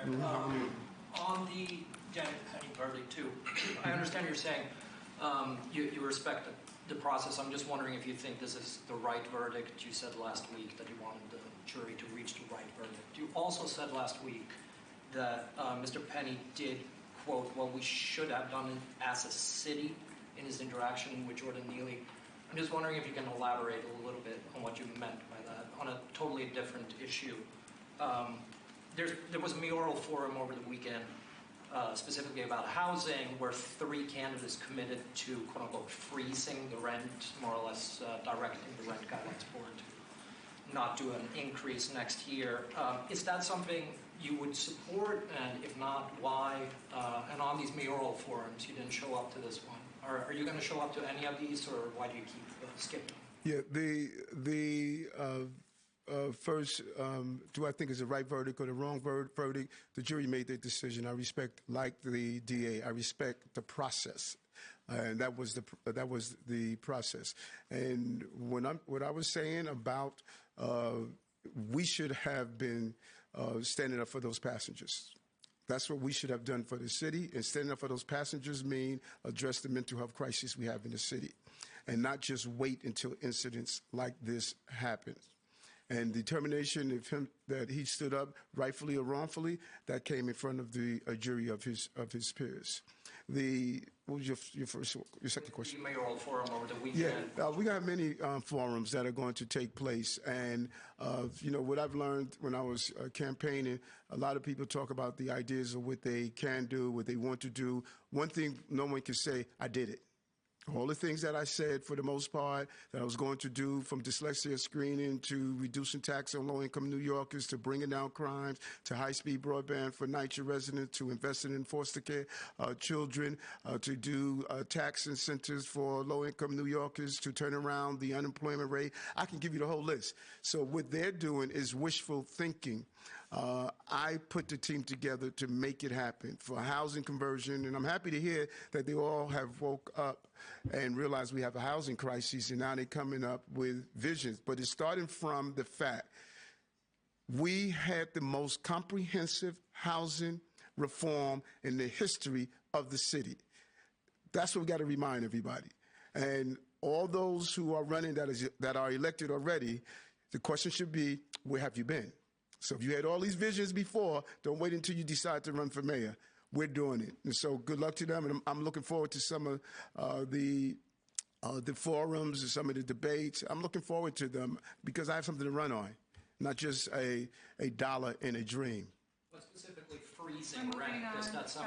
Mayor. On the Janet Penny verdict, too, I understand you're saying you respect the process. I'm just wondering if you think this is the right verdict. You said last week that you wanted the jury to reach the right verdict. You also said last week that Mr. Penny did, quote, "what we should have done as a city" in his interaction with Jordan Neely. I'm just wondering if you can elaborate a little bit on what you meant by that on a totally different issue. There was a mayoral forum over the weekend specifically about housing where 3 candidates committed to, quote unquote, freezing the rent, more or less directing the rent guidelines board to not do an increase next year. Is that something you would support? And if not, why? And on these mayoral forums, you didn't show up to this one. Are you going to show up to any of these, or why do you keep skipping? Yeah, first, do I think it's the right verdict or the wrong verdict? The jury made their decision. I respect, like the DA, I respect the process. And that was the process. And what I was saying about we should have been standing up for those passengers. That's what we should have done for the city. And standing up for those passengers mean address the mental health crisis we have in the city, and not just wait until incidents like this happen. And determination of him that he stood up, rightfully or wrongfully, that came in front of a jury of his peers. What was your second question? The mayoral forum over the weekend. Yeah, we got many forums that are going to take place, and what I've learned when I was campaigning, a lot of people talk about the ideas of what they can do, what they want to do. One thing no one can say, I did it. All the things that I said, for the most part, that I was going to do, from dyslexia screening to reducing tax on low-income New Yorkers to bringing down crimes to high-speed broadband for NYC residents to investing in foster care children to do tax incentives for low-income New Yorkers to turn around the unemployment rate. I can give you the whole list. So what they're doing is wishful thinking. I put the team together to make it happen for housing conversion, and I'm happy to hear that they all have woke up and realized we have a housing crisis, and now they're coming up with visions. But it's starting from the fact we had the most comprehensive housing reform in the history of the city. That's what we got to remind everybody. And all those who are running that are elected already, the question should be, where have you been? So if you had all these visions before, don't wait until you decide to run for mayor. We're doing it. And so good luck to them. And I'm looking forward to some of the forums and some of the debates. I'm looking forward to them because I have something to run on, not just a dollar in a dream. But specifically freezing rent, does that sound